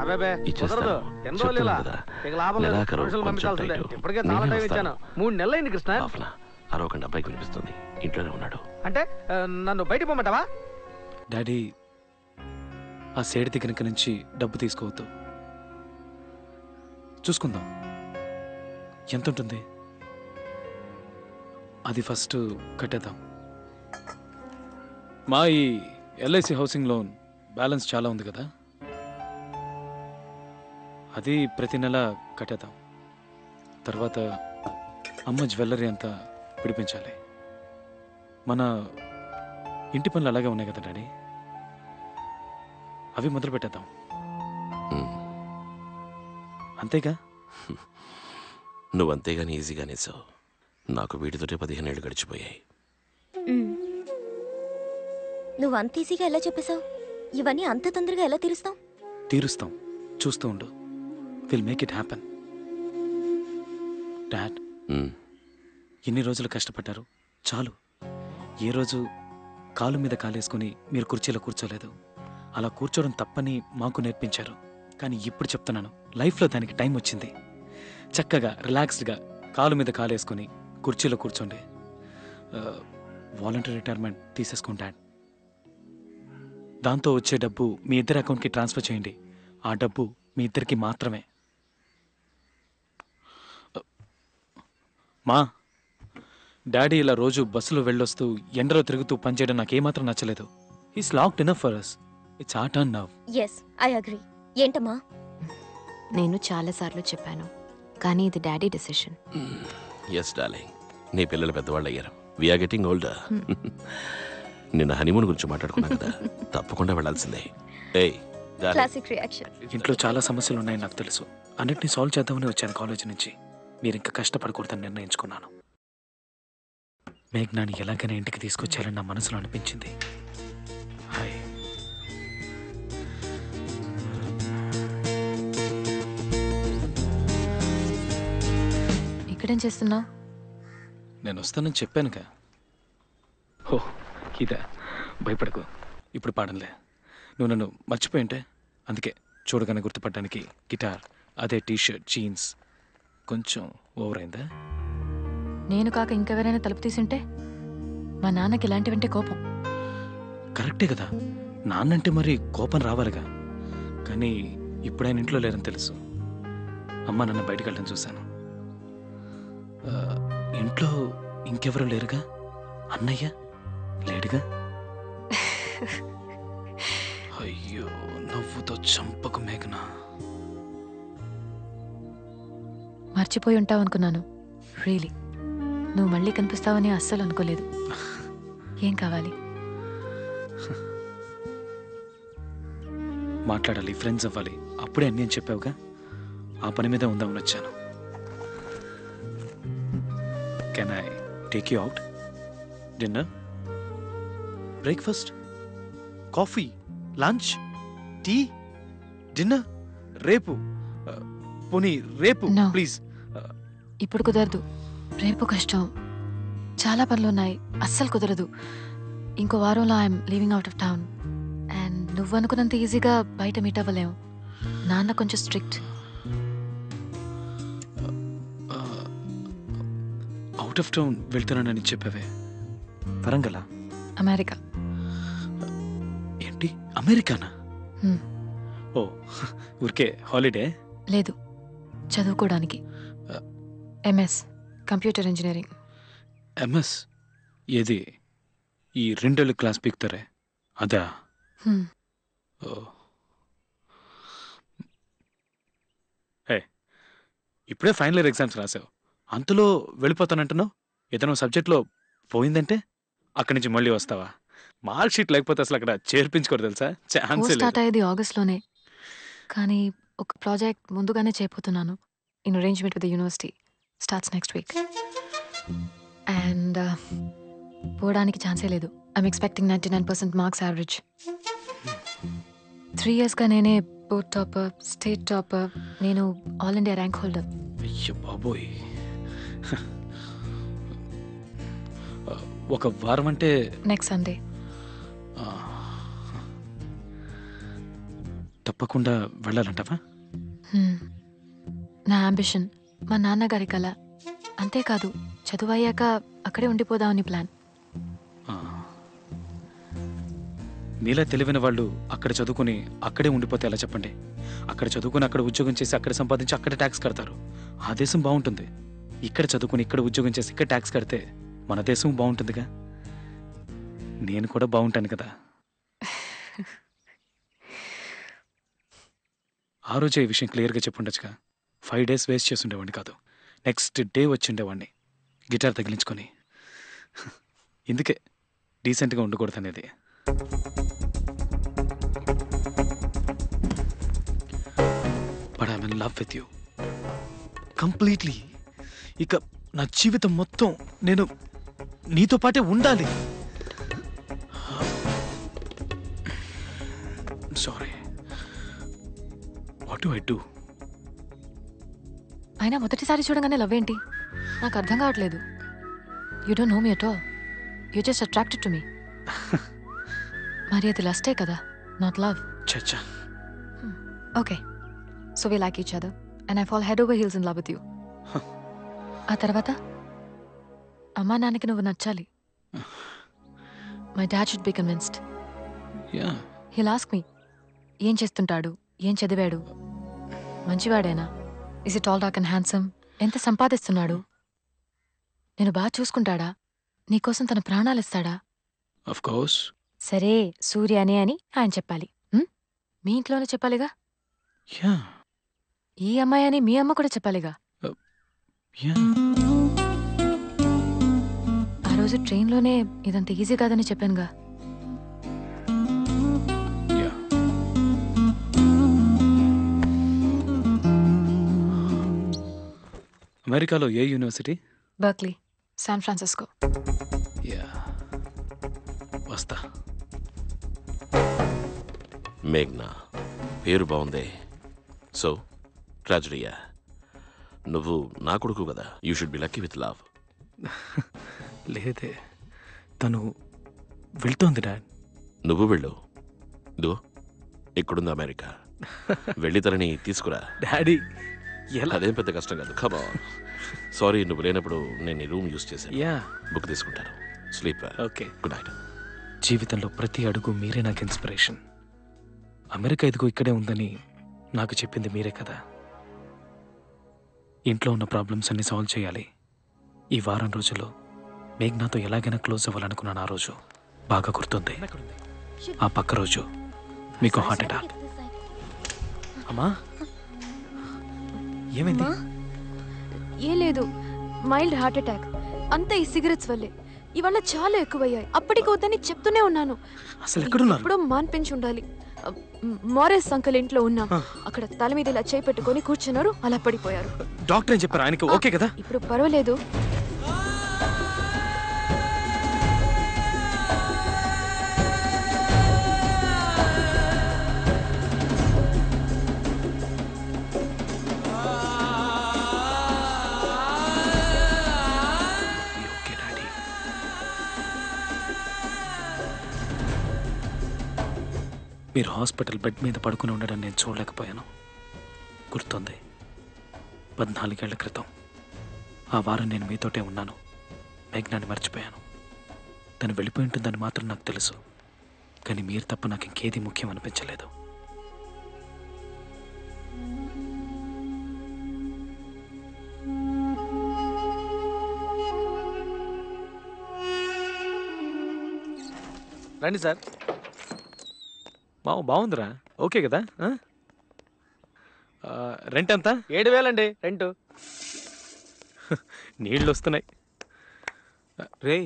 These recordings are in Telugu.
అబే కుదరదు. ఎన్ని రోజులు ఇలా ఇక లాభం లేదు. మనుషులు పంపించాల్సిందే. ఇప్పటికే చాలా టైం ఇచ్చాను. 3 నెలలు అయింది కృష్ణ. అరవకండి, అబ్బాయికి వినిపిస్తుంది, ఇంట్లోనే ఉన్నాడు. అంటే నన్ను బయటికి పొమ్మంటావా? డాడీ, ఆ సేడి దగ్గర నుంచి డబ్బు తీసుకోవద్దు, చూసుకుందాం. ఎంత ఉంటుంది అది ఫస్ట్ కట్టేద్దాం. మా ఈ ఎల్ఐసి హౌసింగ్ లోన్ బ్యాలెన్స్ చాలా ఉంది కదా, అది ప్రతి నెల కట్టేద్దాం. తర్వాత అమ్మ జ్యువెలరీ అంతా పిడిపించాలి. మన ఇంటి పనులు అలాగే ఉన్నాయి కదా డాడీ, అవి మొదలు పెట్టేద్దాం. అంతేగా? నువ్వంతేగాని ఈజీగానే సార్. నాకు వీటితోటే 15 ఏళ్ళు గడిచిపోయాయి. నువ్వు అంత ఈజీగా ఎలా చెప్పేశావు? ఇవన్నీ అంత తొందరగా ఎలా తీరుస్తావు? తీరుస్తాం, చూస్తూ ఉండు. Will make it happen. Dad, ఎన్ని రోజులు కష్టపడ్డారు, చాలు. ఏ రోజు కాలు మీద కాలేసుకుని మీరు కుర్చీలో కూర్చోలేదు. అలా కూర్చోవడం తప్పని మాకు నేర్పించారు. కానీ ఇప్పుడు చెప్తున్నాను, లైఫ్లో దానికి టైం వచ్చింది. చక్కగా రిలాక్స్డ్గా కాలు మీద కాలేసుకుని కుర్చీలో కూర్చోండి. వాలంటరీ రిటైర్మెంట్ తీసేసుకోండి డాడ్. దాంతో వచ్చే డబ్బు మీ ఇద్దరి అకౌంట్కి ట్రాన్స్ఫర్ చేయండి. ఆ డబ్బు మీ ఇద్దరికి మాత్రమే. మా డాడీ ఇలా రోజు బస్సులో వెళ్ళొస్తూ ఎండలో తిరుగుతూ పనిచేయడం నాకేమాత్రం నచ్చలేదు. Is locked enough for us. It's our turn now. yes I agree. ఏంటమ్మా? నేను చాలాసార్లు చెప్పాను, కానీ ఇది డాడీ డెసిషన్. ఎస్ డార్లింగ్, నీ పిల్లలు పెద్దవాళ్ళు అయ్యారు. We're getting older. నిన్న హనీమూన్ గురించి మాట్లాడుకున్నాం కదా, తప్పకుండా వెళ్ళాల్సిందే. Classic reaction. ఇంట్లో చాలా సమస్యలు ఉన్నాయని నాకు తెలుసు. అన్నిటినీ సాల్వ్ చేద్దామని వచ్చాను కాలేజీ నుంచి. మీరు ఇంకా కష్టపడకూడదని నిర్ణయించుకున్నాను. మేఘ్నాని ఎలాగైనా ఇంటికి తీసుకొచ్చారని నా మనసులో అనిపించింది. హాయ్. ఇక్కడేం చేస్తున్నావు? నేను వస్తానని చెప్పానుగా. ఓ ఇదా, భయపడకు. ఇప్పుడు పాడంలే. నువ్వు నన్ను మర్చిపోయింటే అందుకే చూడగానే గుర్తుపట్టడానికి గిటార్, అదే టీషర్ట్, జీన్స్. కొంచెం ఓవర్ అయిందా? నేను కాక ఇంకెవరైనా తలుపు తీసుంటే? మా నాన్నకి ఇలాంటివంటే కోపం. కరెక్టే కదా, నాన్నంటే మరి కోపం రావాలిగా. కానీ ఇప్పుడు ఆయన ఇంట్లో లేరని తెలుసు. అమ్మ నన్ను బయటకు వెళ్ళడం చూశాను. ఇంట్లో ఇంకెవరూ లేరుగా? అన్నయ్య లేడుగా? అయ్యో, నవ్వుతో చంపకు మేఘనా. మర్చిపోయి ఉంటావు అనుకున్నాను. రియలీ, నువ్వు మళ్ళీ కనిపిస్తావని అస్సలు అనుకోలేదు. ఏం కావాలి? మాట్లాడాలి, ఫ్రెండ్స్ అవ్వాలి. అప్పుడే అన్నీ అని చెప్పావుగా, ఆ పని మీద ఉందామని వచ్చాను. Can I take you out? Dinner, breakfast, coffee, lunch, tea, dinner, రేపు. పోనీ రేపు ప్లీజ్. ఇప్పుడు కుదరదు. రేపు కష్టం, చాలా పనులున్నాయి. అస్సలు కుదరదు. ఇంకో వారంలో I'm leaving out of town. And నువ్వు అనుకున్నంత ఈజీగా బయట మీట్ అవ్వలేము. నాన్న కొంచెం స్ట్రిక్ట్. అవుట్ ఆఫ్ టౌన్ వెళ్తున్నానని చెప్పావే, వరంగల్? అమెరికా. ఏంటి, అమెరికానా? ఓ, ఊరికే హాలిడే? లేదు, చదువుకోవడానికి. MS computer engineering. ఎంఎస్ ఏది? ఈ 2 ఏళ్ళు క్లాస్ పీకుతారే అదా? ఇప్పుడే ఫైనల్ ఇయర్ ఎగ్జామ్స్ రాసావు, అంతలో వెళ్ళిపోతానంటున్నావు. ఏదైనా సబ్జెక్ట్లో పోయిందంటే అక్కడి నుంచి మళ్ళీ వస్తావా? మార్క్ షీట్ లేకపోతే అసలు అక్కడ చేర్పించుకోరు తెలుసా? ఛాన్స్ స్టార్ట్ అయ్యేది ఆగస్ట్లోనే, కానీ ఒక ప్రాజెక్ట్ ముందుగానే చేయబోతున్నాను. In arrangement with the university. Starts next week. And పోవడానికి ఛాన్సే లేదు. I'm expecting 99% marks average. 3 yearsగా నేనే బోర్డ్ టాపర్, స్టేట్ టాపర్. నేను ఆల్ ఇండియా ర్యాంక్ హోల్డర్. అయ్యో బాబోయ్, ఒక వారం అంటే నెక్స్ట్ సండే. తప్పకుండా వెళ్ళాలంటావా? నా అంబిషన్, మా నాన్నగారి కళ. అంతేకాదు చదువు అయ్యాక అక్కడే ఉండిపోదామని ప్లాన్. మీలా తెలివైన వాళ్ళు అక్కడ చదువుకుని అక్కడే ఉండిపోతే ఎలా చెప్పండి? అక్కడ చదువుకుని అక్కడ ఉద్యోగం చేసి అక్కడ సంపాదించి అక్కడ ట్యాక్స్ కడతారు. ఆ దేశం బాగుంటుంది. ఇక్కడ చదువుకుని ఇక్కడ ఉద్యోగం చేసి ఇక్కడ ట్యాక్స్ కడితే మన దేశం బాగుంటుందిగా. నేను కూడా బాగుంటాను కదా. ఆ రోజే ఈ విషయం క్లియర్గా చెప్పుండొచ్చుగా. 5 days వేస్ట్ చేసి ఉండేవాడిని కాదు. నెక్స్ట్ డే వచ్చి ఉండేవాడిని గిటార్ తగిలించుకొని. ఇందుకే డీసెంట్గా ఉండకూడదు అనేది. But I'm in love with you completely. ఇక నా జీవితం మొత్తం నేను నీతో పాటే ఉండాలి. Sorry, what do I do? అయినా మొదటిసారి చూడగానే లవ్ ఏంటి? నాకు అర్థం కావట్లేదు. You don't know me at all. You just attracted to me. మరి అది లస్టే కదా, నాట్ లవ్. చచ్చా. Okay, so we like each other and I fall head over heels in love with you. ఆ తర్వాత అమ్మా నాన్నకి నువ్వు నచ్చాలి. My dad should be convinced. He'll ask me, ఏం చేస్తుంటాడు, ఏం చదివాడు, మంచివాడేనా, is it all dark and handsome, ఎంత సంపాదిస్తున్నాడు, నేను బాగా చూసుకుంటాడా, నీకోసం తన ప్రాణాలు ఇస్తాడా? Of course. సరే సూర్యనే అని ఆయన చెప్పాలి. మీ ఇంట్లోనే చెప్పాలిగా. ఈ అమ్మాయి అని మీ అమ్మ కూడా చెప్పాలిగా. ఆ రోజు ట్రైన్లోనే ఇదంత ఈజీ కాదని చెప్పానుగా. అమెరికాలో ఏ యూనివర్సిటీ? Berkeley, San Francisco. వస్తా. మేఘ్నా, పేరు బాగుంది. సో ట్రాజడీయా? నువ్వు నా కొడుకు కదా, you should be lucky with love. లేదే, తను వెళ్తోంది డాడ్. నువ్వు వెళ్ళు. ఇదిగో ఇక్కడుంది అమెరికా. వెళ్ళి తనని తీసుకురా. డాడీ ఎలా? అదేం పెద్ద కష్టం కాదు. Come on. సారీ, నువ్వు లేనప్పుడు నేను ఈ రూమ్ యూజ్ చేశాను. బుక్ తీసుకుంటాను. స్లీప్. Okay, good night. జీవితంలో ప్రతి అడుగు మీరే నాకు ఇన్స్పిరేషన్. అమెరికా ఇదిగో ఇక్కడే ఉందని నాకు చెప్పింది మీరే కదా. ఇంట్లో ఉన్న ప్రాబ్లమ్స్ అన్ని సాల్వ్ చేయాలి. ఈ వారం రోజుల్లో మేఘ్నాతో ఎలాగైనా క్లోజ్ అవ్వాలనుకున్నాను. ఆ రోజు బాగా గుర్తుంది. ఆ పక్క రోజు మీకు హార్ట్ అటాక్. అమ్మా, ఏమైంది? ఏం లేదు, మైల్డ్ హార్ట్ అటాక్. అంతా ఈ సిగరెట్స్ వల్లే. ఇవాళ చాలా ఎక్కువయ్యాయి. అప్పటికి వద్దని చెప్తూనే ఉన్నాను. అసలు ఎక్కడున్నారు? ఇప్పుడు మాన్పించి ఉండాలి. మోరేస్ అంకల్ ఇంట్లో ఉన్నాం. అక్కడ తల మీద ఇలా చేయి పెట్టుకొని కూర్చున్నారు, అలా పడిపోయారు. డాక్టర్ ఏం చెప్పారు? ఆయనకి ఓకే కదా? ఇప్పుడు పర్వాలేదు. మీరు హాస్పిటల్ బెడ్ మీద పడుకుని ఉండడం నేను చూడలేకపోయాను. గుర్తుంది, 14 ఏళ్ల క్రితం ఆ వారం నేను మీతోటే ఉన్నాను. మేఘ్నాన్ని మర్చిపోయాను. తను వెళ్ళిపోయి ఉంటుందని మాత్రం నాకు తెలుసు. కానీ మీరు తప్ప నాకు ఇంకేది ముఖ్యం అనిపించలేదు. రండి సార్. బాగుందిరా. ఓకే కదా? రెంట్ ఎంత? 7,000 అండి రెంట్. నీళ్ళు వస్తున్నాయి. రే,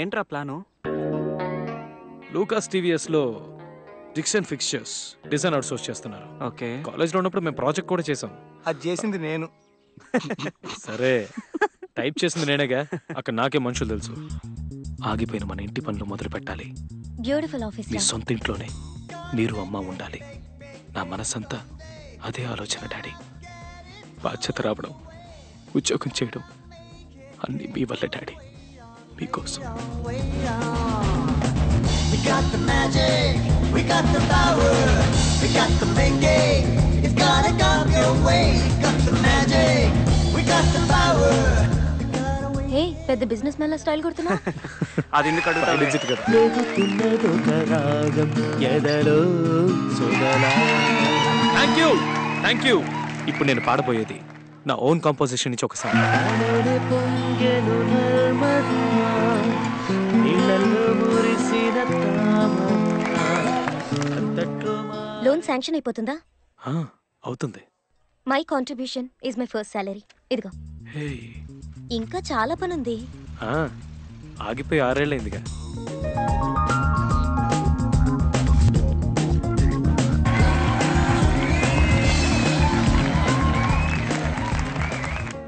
ఏంట్రా ప్లాను? లూకాస్ టీవీఎస్లో డిక్షన్ ఫిక్స్చర్స్ డిజైన్ అవుట్సోర్స్ చేస్తున్నారు. ఓకే, కాలేజ్లో ఉన్నప్పుడు మేము ప్రాజెక్ట్ కూడా చేసాం. అది చేసింది నేను. సరే, టైప్ చేసింది నేనేగా. అక్కడ నాకే మనుషులు తెలుసు. ఆగిపోయిన మన ఇంటి పనులు మొదలు పెట్టాలి. Beautiful office. మీ సొంత ఇంట్లోనే మీరు అమ్మ ఉండాలి. నా మనసంతా అదే ఆలోచన డాడీ. బాధ్యత రావడం, ఉద్యోగం చేయడం అన్నీ మీ వల్ల డాడీ. మీకోసం. We got the magic. We got the power, we got the making. It's gotta come your way. Got the magic, we got the power. హే పెద్ద బిజినెస్ మ్యాన్ స్టైల్ కొడుతున్నా. అది ఎందుకు అడుగుతావు? Thank you. ఇప్పుడు నేను పాడబోయేది నా ఓన్ కంపోజిషన్ నుంచి ఒక సాంగ్. లోన్ శాంక్షన్ అయిపోతుందా? అవుతుంది. My contribution is my first salary. ఇదిగో. ఇంకా చాలా పని ఉంది. ఆగిపోయి 6 ఏళ్ళైందిగా.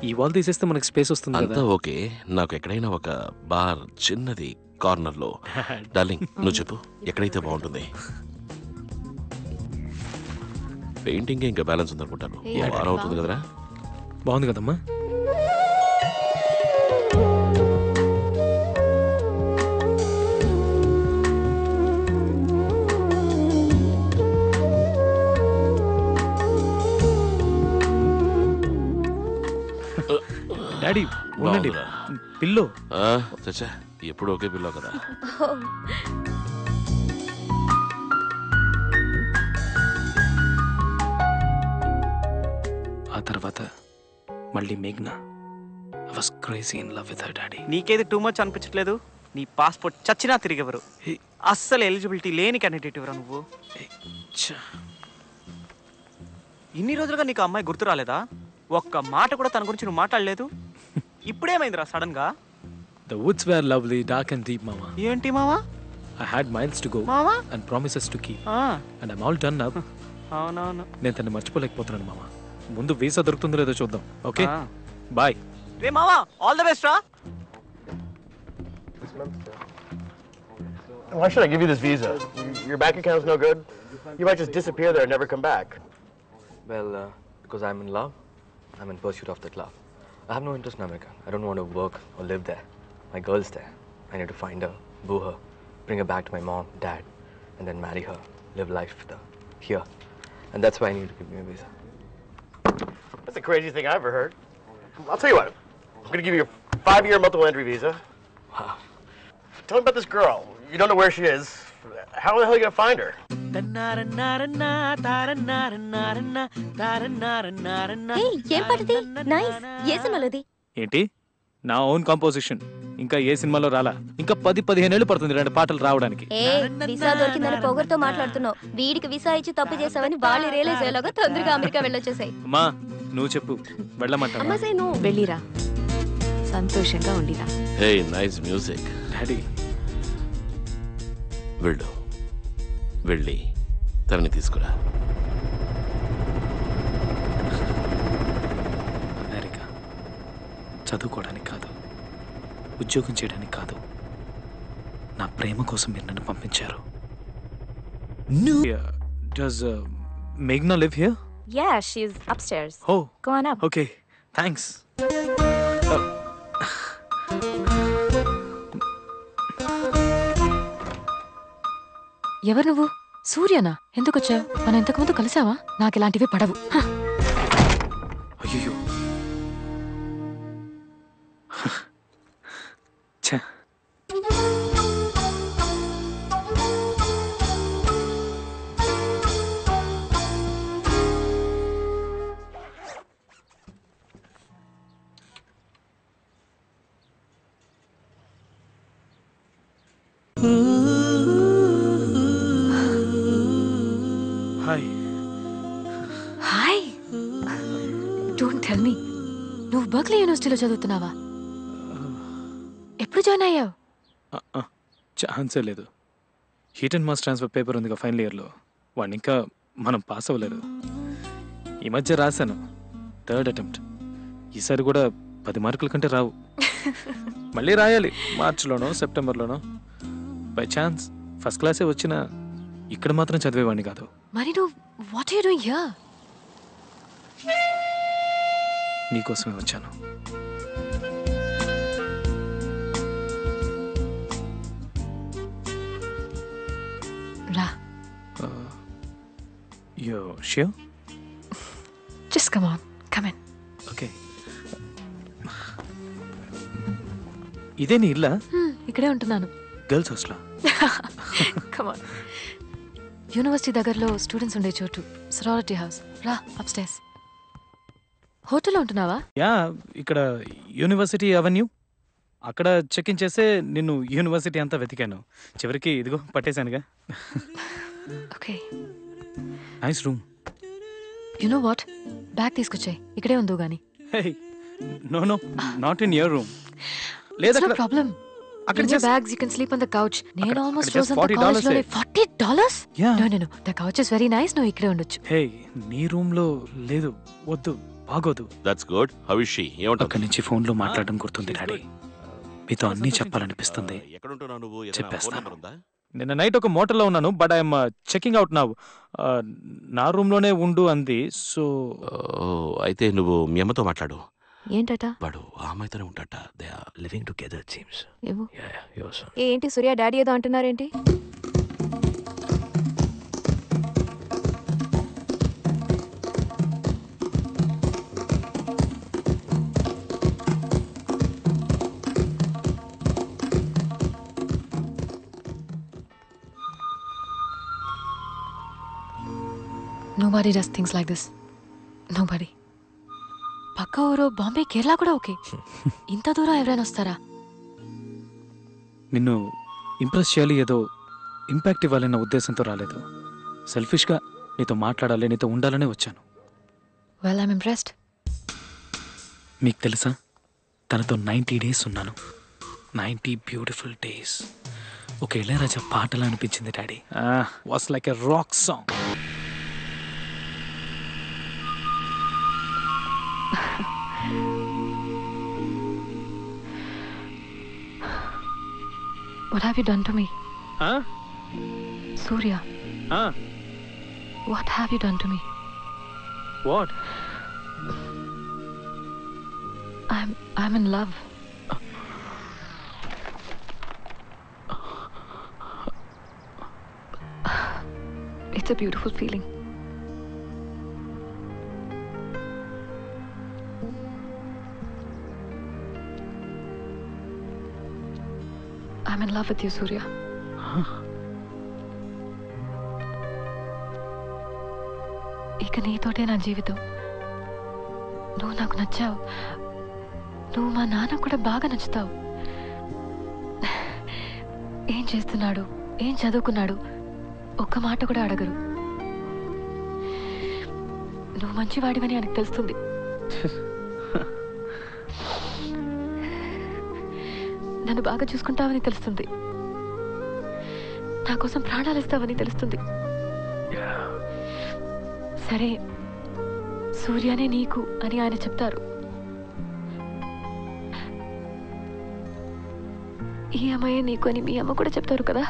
ఈ వాల్ తీసేస్తే మనకి స్పేస్ వస్తుంది అంతా ఓకే. నాకు ఎక్కడైనా ఒక బార్ చిన్నది కార్నర్ లో. డార్లింగ్ నువ్వు చెప్పు ఎక్కడైతే బాగుంటుంది. పెయింటింగ్ ఇంకా బ్యాలెన్స్ ఉందనుకుంటాను. వారం అవుతుంది కదరా. బాగుంది కదమ్మా. డాడీ ఉండండి. పిల్లో చచ్చా ఎప్పుడు ఒకే పిల్లో కదా. ఆ తర్వాత మళ్ళీ మేఘ్నా. I was crazy in love with her, daddy. నీకేది టూ మచ్ అనిపించట్లేదు? నీ పాస్పోర్ట్ చచ్చినా తిరిగెవరు. అస్సలు ఎలిజిబిలిటీ లేని క్యాండిడేట్ ఎవరా నువ్వు? ఇన్ని రోజులుగా నీకు అమ్మాయి గుర్తు రాలేదా? ఒక్క మాట కూడా తన గురించి నువ్వు మాట్లాడలేదు. ఇప్పుడేమైందిరా సడన్ గా? The woods were lovely, dark and deep, mama. ఏంటి మావా? I had miles to go మావా and promises to keep. And I'm all done now. అవునవును. నేను తన్ని మర్చిపోలేకపోతున్నాను మామ. ముందు వీసా దొరుకుతుందో లేదో చూద్దాం. Okay bye. రే మావా ఆల్ ది బెస్ట్ రా. Why should I give you this visa? Your bank account's no good. You might just disappear there and never come back. Well, because I'm in love, I'm in pursuit of that love. I have no interest in America. I don't want to work or live there. My girl's there. I need to find her, boo her, bring her back to my mom, dad, and then marry her, live life with her here. And that's why I need to give me a visa. That's the craziest thing I ever heard. I'll tell you what. I'm going to give you a 5-year multiple entry visa. Wow. Tell me about this girl. You don't know where she is. How the hell are you going to find her? ఏం పాటది? నైస్. ఏ సినిమాలోది? ఏంటి నా ఓన్ కంపోజిషన్. ఇంకా ఏ సినిమాలో రాలా. ఇంకా 10-15 ఏళ్ళు పడుతుంది 2 పాటలు రావడానికి. ఏ వీసా దొరికిందని పొగర్తో మాట్లాడుతున్నావు. వీడికి వీసా ఇచ్చి తప్పు చేసావని వాళ్ళు రియలైజ్ అయ్యేలాగా తొందరగా అమెరికా వెళ్ళొచ్చేసాయి. అమ్మా నువ్వు చెప్పు వెళ్ళమంటావా? అమ్మా సై నువ్వు వెళ్ళిరా, సంతోషంగా ఉండిరా. Hey nice music. డాడీ వెళ్ళు, వెళ్ళి తనని తీసుకురా. అమెరికా చదువుకోవడానికి కాదు, ఉద్యోగం చేయడానికి కాదు, నా ప్రేమ కోసం మీరు నన్ను పంపించారు. Does Meghna live here? Yeah, she's upstairs. Oh, go on up. Okay, thanks. ఎవరు నువ్వు? సూర్యనా? ఎందుకు వచ్చావు? మనం ఇంతకు ముందు కలిసావా? నాకు ఇలాంటివి పడవు. అయ్యో ఛ. Hi. Hi. Don't tell me నువ్వు బర్క్లీ యూనివర్సిటీలో చదువుతున్నావా? ఎప్పుడు జాయిన్ అయ్యావు? ఛాన్సే లేదు. Heat and mass transfer paper ఉంది ఫైనల్ ఇయర్లో. వాడిని ఇంకా మనం పాస్ అవ్వలేదు. ఈ మధ్య రాశాను 3rd అటెంప్ట్. ఈసారి కూడా 10 మార్కుల కంటే రావు. మళ్ళీ రాయాలి మార్చిలోనో సెప్టెంబర్లోనో. బై ఛాన్స్ ఫస్ట్ క్లాసే వచ్చినా ఇక్కడ మాత్రం చదివేవాడిని కాదు. మరి నువ్వు what are you doing here? నీకోసమే వచ్చాను. Are you sure? Just come on, come in. Okay. ఇదే నీ ఇల్లా? ఇక్కడే ఉంటున్నాను. గర్ల్స్ హాస్టలా? Come on. యూనివర్సిటీ దగ్గరలో స్టూడెంట్స్ ఉండే చోటు, సరారిటీ హౌస్. రా అప్స్టైర్స్. హోటల్లో ఉంటున్నావా? యా, ఇక్కడ యూనివర్సిటీ అవెన్యూ. అక్కడ చెక్ ఇన్ చేస్తే నిన్ను యూనివర్సిటీ అంతా వెతికాను. చివరికి ఇదిగో పట్టేశానుగా. Okay. Nice room. You know what, bag తీసుకొచ్చాయి, ఇక్కడే ఉందో గానీ. No no, not in your room. లేదా నో ప్రాబ్లం. అక్కడ your bags, you can sleep on the couch. నేను ఆల్మోస్ట్ just రోజంతా కాలేజ్ లోనే. $40? Yeah. No, the couch is very nice. నువ్వు ఇక్కడే ఉండొచ్చు. హే, నీ రూమ్ లో లేదు, వద్దు, బాగోదు. That's good. How is she? ఏమంటావు? అక్కడి నుంచి ఫోన్ లో మాట్లాడడం గుర్తుంది డాడీ. మీతో అన్నీ చెప్పాలనిపిస్తుంది. ఎక్కడ ఉంటున్నావు నువ్వు? చెప్పేస్తాను. నిన్న నైట్ ఒక మోటల్లో ఉన్నాను, but I'm checking out now. నా రూమ్ లోనే ఉండు అంది. సో అయితే నువ్వు మీ అమ్మతో మాట్లాడు. ఏంటట? వాడు ఆ అమ్మాయితోనే ఉంటాట. They are living together it seems. ఏమో. Your son. ఏంటి సూర్య డాడీ ఏదో అంటున్నారేంటి? Nobody does things like this. Nobody. పక్క ఊరు బాంబే, కేరళ కూడా ఓకే. ఇంత దూరం ఎవరైనా వస్తారా? నిన్ను ఇంప్రెస్ చేయాలి, ఏదో ఇంపాక్ట్ ఇవ్వాలన్న ఉద్దేశంతో రాలేదు. సెల్ఫిష్గా నీతో మాట్లాడాలి, నీతో ఉండాలనే వచ్చాను. Well, I'm impressed. మీకు తెలుసా, తనతో 90 days ఉన్నాను. 90 బ్యూటిఫుల్ డేస్. ఒక ఇళయరాజా పాటలా అనిపించింది daddy. Was like a rock song. What have you done to me? Surya. What have you done to me? What? I'm in love. It's a beautiful feeling. I'm in love with you, Surya. ఇక నీతోటే నా జీవితం. నువ్వు నాకు నచ్చావు. నువ్వు మా నాన్న కూడా బాగా నచ్చుతావు. ఏం చేస్తున్నాడు, ఏం చదువుకున్నాడు, ఒక్క మాట కూడా అడగరు. నువ్వు మంచివాడివని ఆయనకు తెలుస్తుంది. నన్ను బాగా చూసుకుంటావని తెలుస్తుంది. నా కోసం ప్రాణాలు ఇస్తావని తెలుస్తుంది. సరే, సూర్యనే నీకు అని ఆయన చెప్తారు. ఈ అమ్మాయే నీకు అని మీ అమ్మ కూడా చెప్తారు కదా.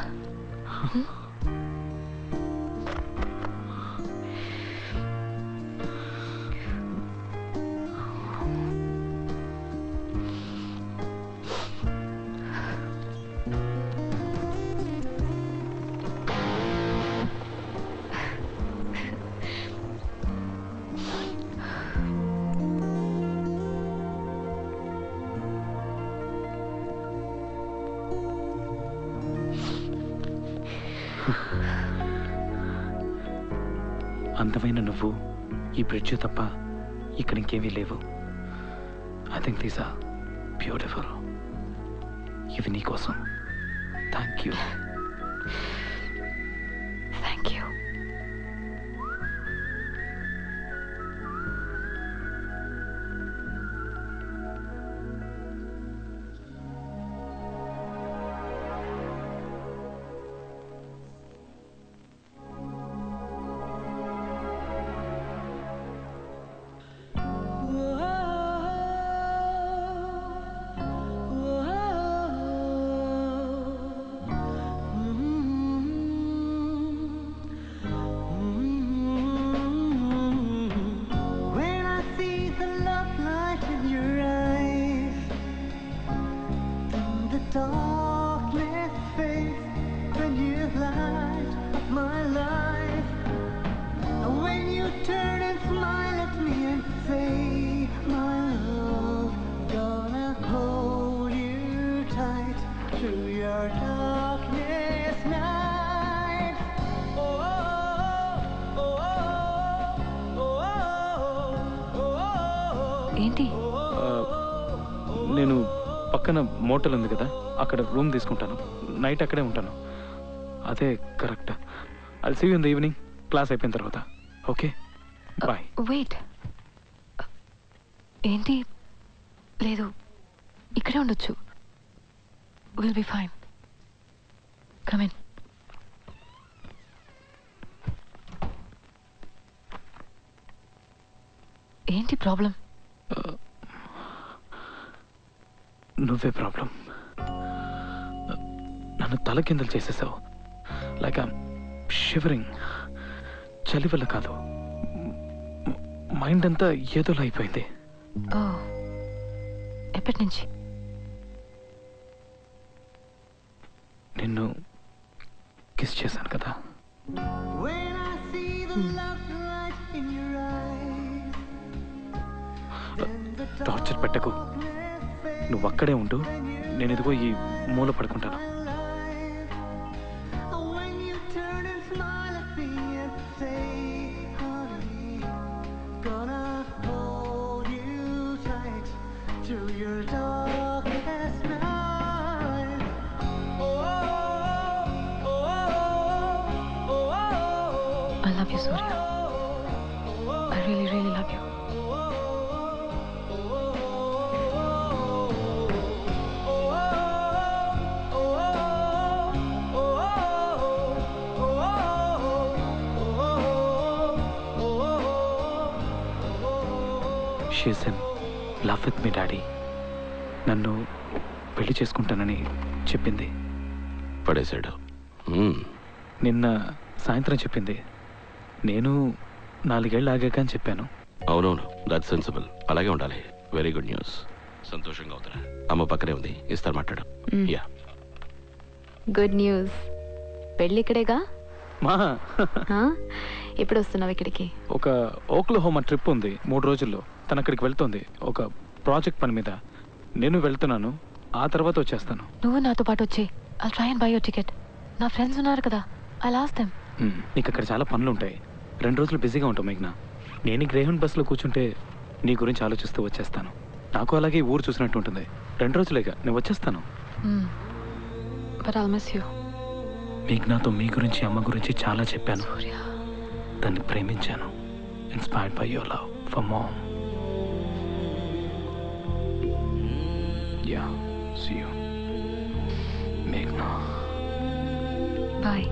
అందమైన నువ్వు, ఈ బ్రిడ్జ్ తప్ప ఇక్కడ ఇంకేమీ లేవు. I think these are beautiful. ఇవి నీ కోసం. Thank you. Thank you. ఏంటి? నేను పక్కన మోటల్ ఉంది కదా, అక్కడ రూమ్ తీసుకుంటాను. నైట్ అక్కడే ఉంటాను. అదే correct. I'll see you in the evening, class అయిపోయిన తర్వాత. Okay, bye. వెయిట్, ఏంటి? లేదు, ఇక్కడే ఉండొచ్చు. Will be fine. Come in. ఏంటి ప్రాబ్లం? నువ్వే ప్రాబ్లం. నన్ను తల కిందలు చేసేసావు. Like I'm shivering. చలి వల్ల కాదు, మైండ్ అంతా ఏదోలా అయిపోయింది. ఓ, ఎప్పటి నుంచి? నిన్ను కిస్ చేశాను కదా. టార్చర్ పెట్టకు. నువ్వు అక్కడే ఉండు, నేను ఇదిగో ఈ మూల పడుకుంటాను. I love you, Surya. I really, really love you. She's in love with me, Daddy. నన్ను పెళ్లి చేసుకుంటానని చెప్పింది. పడేశాడు. నిన్న సాయంత్రం చెప్పింది. నేను 4 ఏళ్ళు ఆగాక అని చెప్పాను. అవునవును, దట్ సెన్సిబుల్. అలాగే ఉండాలి. Very good news. సంతోషంగా అవుతారా? అమ్మ పక్కనే ఉంది, ఇస్తారు, మాట్లాడు. Yeah, good news. పెళ్ళి ఇక్కడేగా? మా ఎప్పుడు వస్తున్నావు ఇక్కడికి? ఒక ఓక్లహోమా ట్రిప్ ఉంది 3 రోజుల్లో. తను అక్కడికి వెళ్తుంది ఒక ప్రాజెక్ట్ పని మీద. నేను వెళ్తున్నాను, ఆ తర్వాత వచ్చేస్తాను. నువ్వు నాతో పాటు వచ్చి I'll try and buy your ticket. నా ఫ్రెండ్స్ ఉన్నారు కదా, I'll ask them. నీకు అక్కడ చాలా పనులు ఉంటాయి. 2 రోజులు బిజీగా ఉంటావు మేఘ్నా. నేను గ్రేహౌండ్ బస్సులో కూర్చుంటే నీ గురించి ఆలోచిస్తూ వచ్చేస్తాను. నాకు అలాగే ఊరు చూసినట్టు ఉంటుంది. 2 రోజులేగా, నేను వచ్చేస్తాను. But I'll miss you. మేఘ్నాతో మీ గురించి, అమ్మ గురించి చాలా చెప్పాను. దాన్ని ప్రేమించాను. Inspired by your love for mom. Yeah, see you. Meghna. Bye.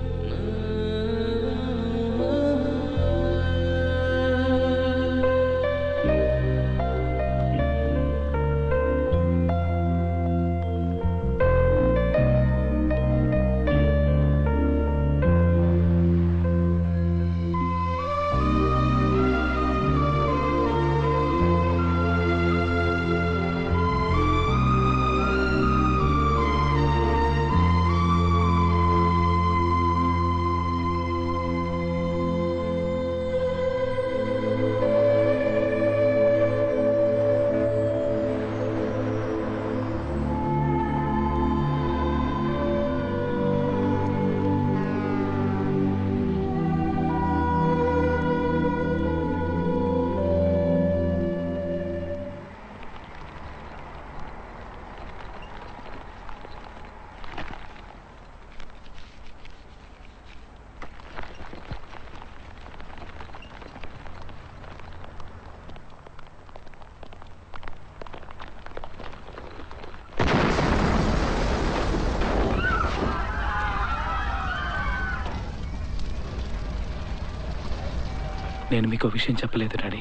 నేను మీకు విషయం చెప్పలేదు డాడీ.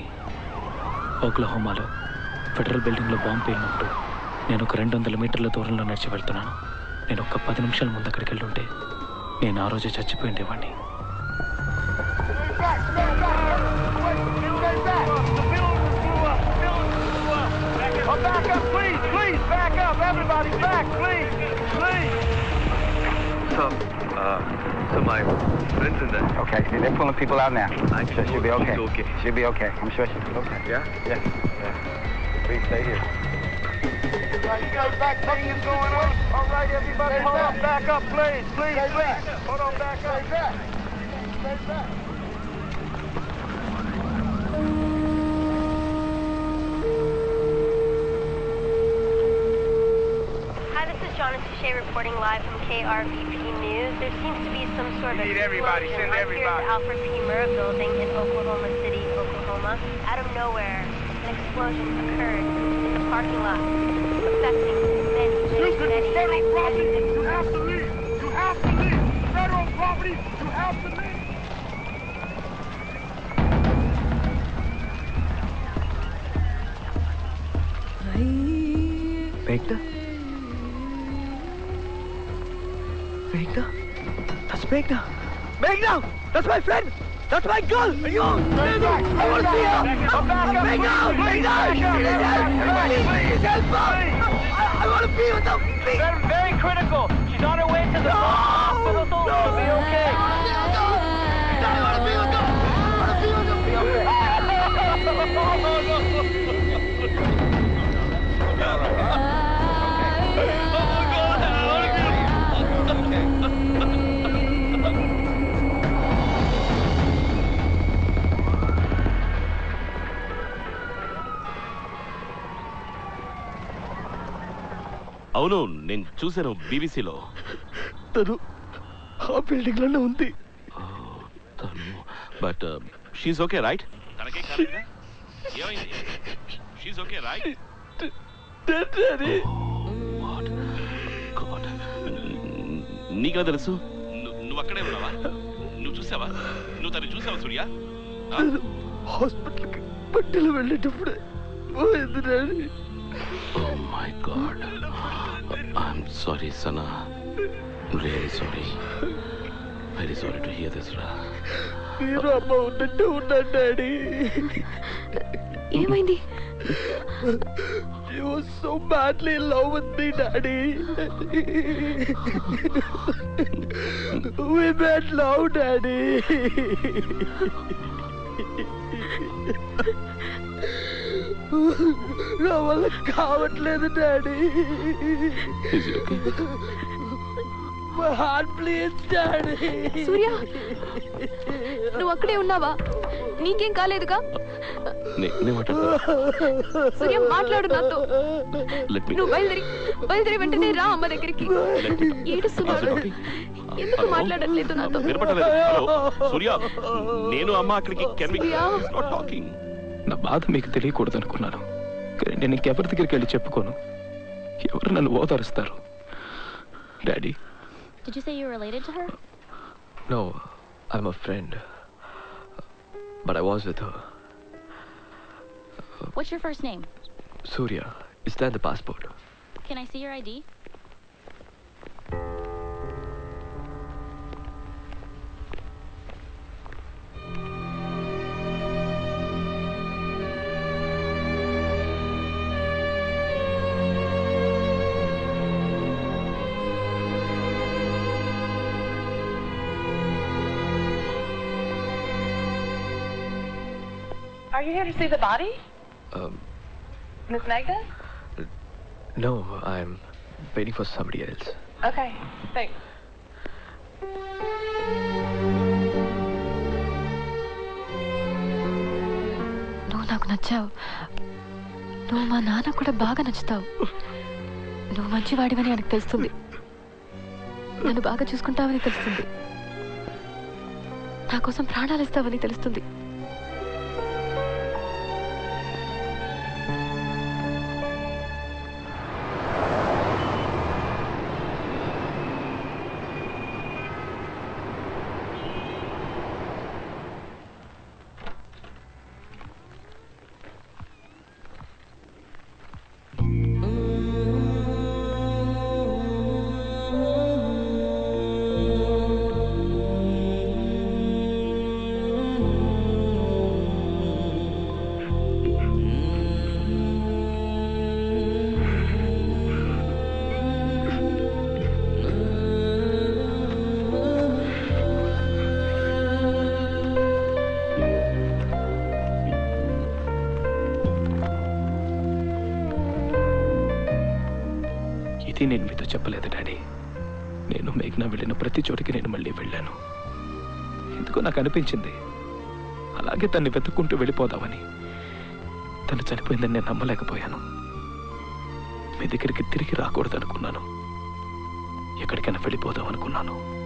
ఓక్లహోమాలో ఫెడరల్ బిల్డింగ్లో బాంబు పేలినప్పుడు నేను ఒక 200 మీటర్ల దూరంలో నడిచి వెళ్తున్నాను. నేను ఒక 10 నిమిషాల ముందు అక్కడికి వెళ్ళుంటే నేను ఆ రోజే చచ్చిపోయి ఉండేవాడిని. So my friends in there. Okay, they're pulling people out now. I'm sure she'll be okay. Okay. She'll be okay. I'm sure she'll be okay. Yeah? Yeah. Please stay here. You guys back, nothing is going on. All right, everybody, hold on, back up, please, please. Hold on, back up. Stay back. O'Shea reporting live from KRVP News. There seems to be some sort of explosion right here at the Alfred P. Murrah building in Oklahoma City, Oklahoma. Out of nowhere, an explosion occurred in the parking lot, affecting many. Federal property, you have to leave. You have to leave. Federal property, you have to leave. Meghna? Meghna? That's Meghna! Meghna! That's my friend! That's my girl! Are you? I want to see her! Meghna! Meghna! Please help her! I want to be with her! Please! Very critical. She's on her way to the hospital. She'll be okay. I want to be with her! I want to be with her! Be okay! అవును నేను చూశాను బీబీసీలో. తను ఆ బిల్డింగ్ లోనే ఉంది. But she's okay right? తనకేం కాలేదా? ఏమైంది? She's okay right? నీకెలా తెలుసు? నువ్వు అక్కడే ఉన్నావా? నువ్వు చూసావా? నువ్వు తను చూసావా సూర్య? హాస్పిటల్కి బట్టలు వెళ్ళేటప్పుడే పోయింది daddy. Oh my God. I'm sorry, Sana. Really sorry. Very sorry to hear this, Ra. మీరు అమ్మ ఉన్నట్టు ఉన్నాడు డాడీ. ఏమైంది? She was so badly in love with me, Daddy. We made love, Daddy. నా వల్ల కావట్లేదు daddy. My heart bleeds, Daddy. సూర్య, నువ్వు అక్కడే ఉన్నావా? నీకేం కాలేదుగా? సూర్య, మాట్లాడు నాతో. నువ్వు బయలుదేరి వెంటనే రా అమ్మ దగ్గరికి. ఏడుస్తున్నాడు. ఎందుకు మాట్లాడట్లేదు నాతో? సూర్య, నేను అమ్మ అక్కడికి. టాకింగ్. నా బాధ మీకు తెలియకూడదు అనుకున్నాను, కానీ నేను ఇంకెవరి దగ్గరికి వెళ్ళి చెప్పుకోను. ఎవరు నన్ను ఓదారుస్తారు? Daddy. Did you say you were related to her? No, I'm a friend. But I was with her. What's your first name? Surya. Is that the passport? Can I see your ID? Are you here to see the body? Miss Meghna? No, I'm waiting for somebody else. Okay, thanks. నువ్వు నాకు నచ్చావు. నువ్వు మా నాన్న కూడా బాగా నచ్చుతావు. నువ్వు మంచివాడివని ఆయనకు తెలుస్తుంది. నన్ను బాగా చూసుకుంటావని తెలుస్తుంది. నా కోసం ప్రాణాలు ఇస్తావని తెలుస్తుంది. నేను మీతో చెప్పలేదు డాడీ. నేను మేఘ్నా వెళ్ళిన ప్రతి చోటికి నేను మళ్ళీ వెళ్ళాను. ఎందుకో నాకు అనిపించింది అలాగే తన్ని వెతుక్కుంటూ వెళ్ళిపోదామని. తను చనిపోయిందని నేను నమ్మలేకపోయాను. మీ దగ్గరికి తిరిగి రాకూడదనుకున్నాను. ఎక్కడికైనా వెళ్ళిపోదాం అనుకున్నాను.